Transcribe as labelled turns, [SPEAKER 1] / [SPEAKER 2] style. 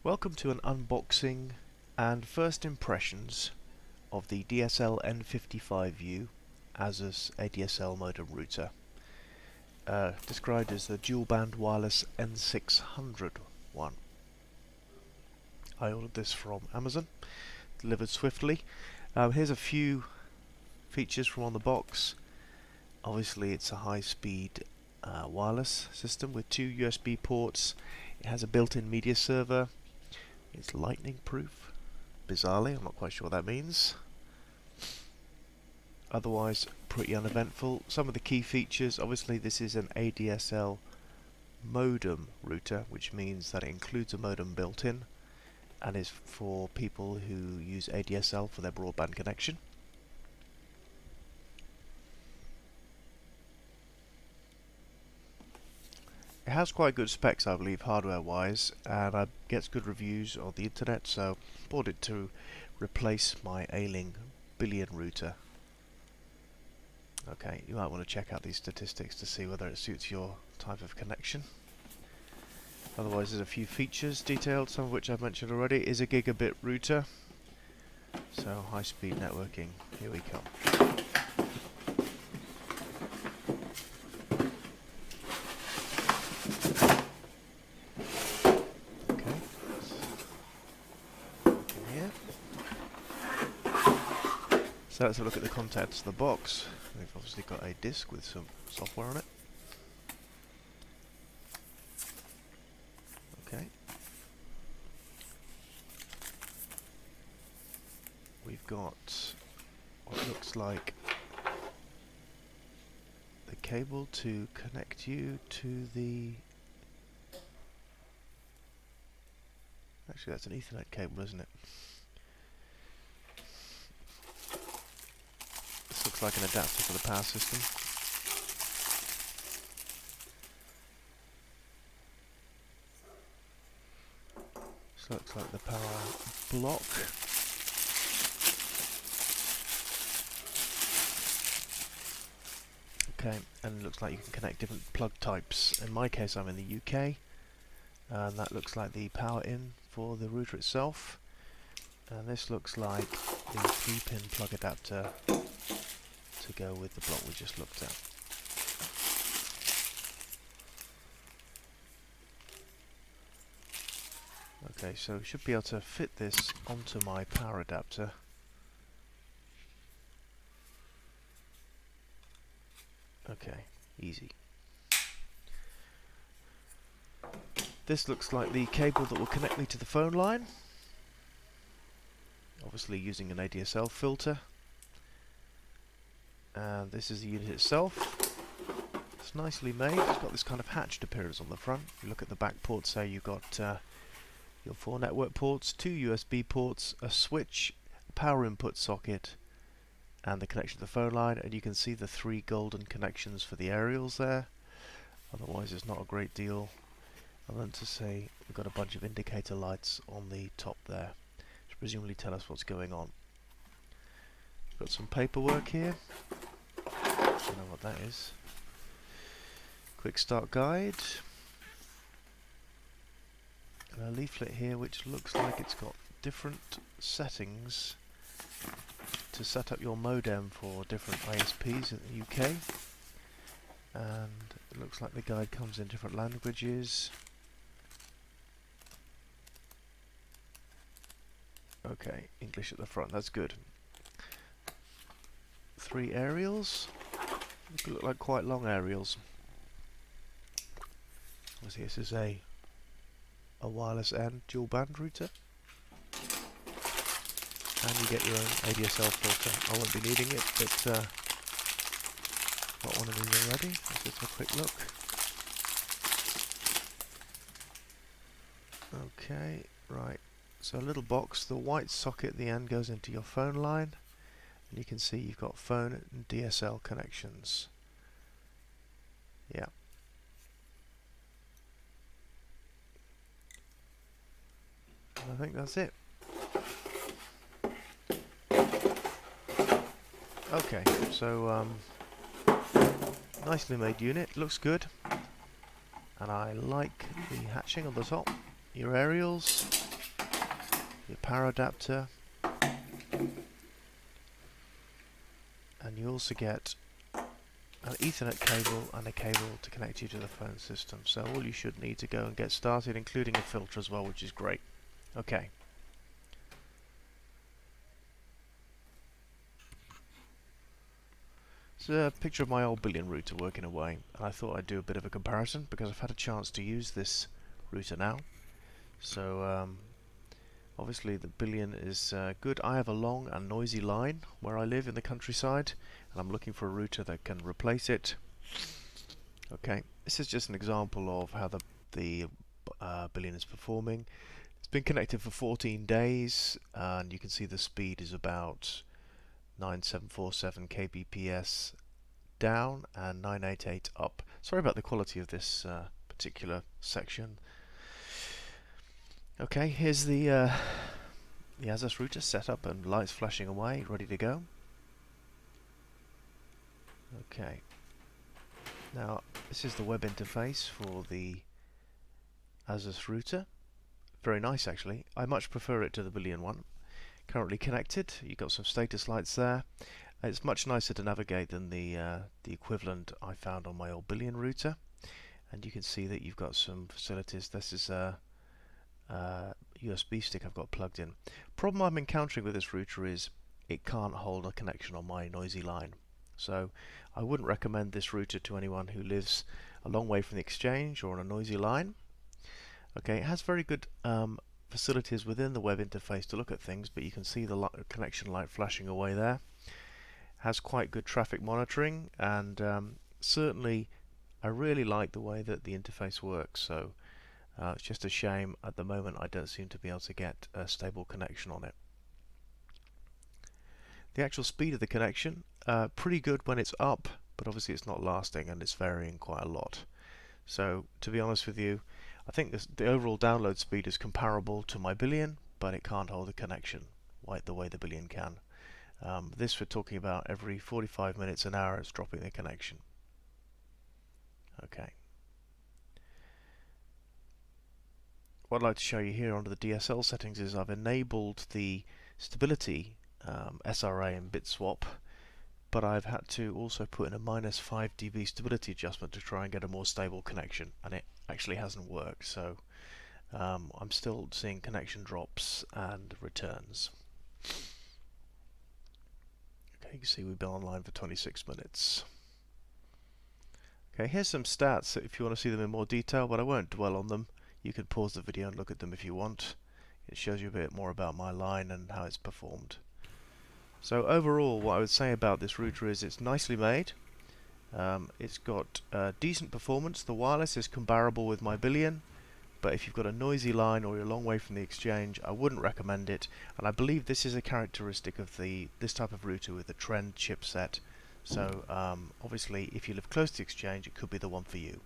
[SPEAKER 1] Welcome to an unboxing and first impressions of the DSL N55U Asus ADSL modem router, described as the dual band wireless N600 one. I ordered this from Amazon, delivered swiftly. Here's a few features from on the box. Obviously it's a high-speed wireless system with two USB ports. It has a built-in media server. It's lightning proof, bizarrely. I'm not quite sure what that means. Otherwise pretty uneventful. Some of the key features: obviously this is an ADSL modem router, which means that it includes a modem built in and is for people who use ADSL for their broadband connection. It has quite good specs, I believe, hardware-wise, and it gets good reviews on the internet, so bought it to replace my ailing billion router. Okay, you might want to check out these statistics to see whether it suits your type of connection. Otherwise, there's a few features detailed, some of which I've mentioned already. It is a gigabit router, so high-speed networking. Here we come. So let's have a look at the contents of the box. We've obviously got a disc with some software on it. Okay. We've got what looks like the cable to connect you to the... Actually, that's an Ethernet cable, isn't it? Looks like an adapter for the power system. This looks like the power block. Okay, and it looks like you can connect different plug types. In my case, I'm in the UK, and that looks like the power in for the router itself. And this looks like the 3-pin plug adapter to go with the block we just looked at. Okay, so we should be able to fit this onto my power adapter. Okay, easy. This looks like the cable that will connect me to the phone line. Obviously using an ADSL filter. And this is the unit itself. It's nicely made. It's got this kind of hatched appearance on the front. If you look at the back ports there, you've got your 4 network ports, 2 USB ports, a switch, a power input socket, and the connection to the phone line. And you can see the 3 golden connections for the aerials there. Otherwise it's not a great deal, other than to say we've got a bunch of indicator lights on the top there, which presumably tell us what's going on. Got some paperwork here. Don't know what that is. Quick start guide. And a leaflet here which looks like it's got different settings to set up your modem for different ISPs in the UK. And it looks like the guide comes in different languages. Okay, English at the front, that's good. 3 aerials. They look like quite long aerials. Obviously this is a wireless and dual band router. And you get your own ADSL filter. I won't be needing it, but got one of these already. Let's just have a quick look. Okay, right. So a little box. The white socket at the end goes into your phone line. And you can see you've got phone and DSL connections. Yeah. And I think that's it. Okay, so nicely made unit, looks good. And I like the hatching on the top. Your aerials, your power adapter, and you also get an Ethernet cable and a cable to connect you to the phone system. So all you should need to go and get started, including a filter as well, which is great. Okay. It's a picture of my old Billion router working away, and I thought I'd do a bit of a comparison because I've had a chance to use this router now. So obviously the Billion is good. I have a long and noisy line where I live in the countryside, and I'm looking for a router that can replace it. Okay, this is just an example of how the Billion is performing. It's been connected for 14 days, and you can see the speed is about 9747 kbps down and 988 up. Sorry about the quality of this particular section. Okay, here's the Asus router set up and lights flashing away, ready to go. Okay, now this is the web interface for the Asus router. Very nice actually. I much prefer it to the Billion one. Currently connected. You've got some status lights there. It's much nicer to navigate than the equivalent I found on my old Billion router. And you can see that you've got some facilities. This is a USB stick I've got plugged in. Problem I'm encountering with this router is it can't hold a connection on my noisy line. So I wouldn't recommend this router to anyone who lives a long way from the exchange or on a noisy line. Okay, it has very good facilities within the web interface to look at things, but you can see the connection light flashing away there. Has quite good traffic monitoring, and certainly I really like the way that the interface works. So it's just a shame at the moment I don't seem to be able to get a stable connection on it. The actual speed of the connection, pretty good when it's up, but obviously it's not lasting and it's varying quite a lot. So to be honest with you, I think the overall download speed is comparable to my Billion, but it can't hold a connection the way the Billion can. This we're talking about every 45 minutes an hour it's dropping the connection. Okay. What I'd like to show you here under the DSL settings is I've enabled the stability SRA and bit swap, but I've had to also put in a -5 dB stability adjustment to try and get a more stable connection, and it actually hasn't worked. So I'm still seeing connection drops and returns. You can see we've been online for 26 minutes. Okay, here's some stats if you want to see them in more detail, but I won't dwell on them. You can pause the video and look at them if you want. It shows you a bit more about my line and how it's performed. So overall, what I would say about this router is it's nicely made. It's got decent performance. The wireless is comparable with my Billion, but if you've got a noisy line or you're a long way from the exchange, I wouldn't recommend it. And I believe this is a characteristic of this type of router with the Trend chipset. So obviously if you live close to the exchange, it could be the one for you.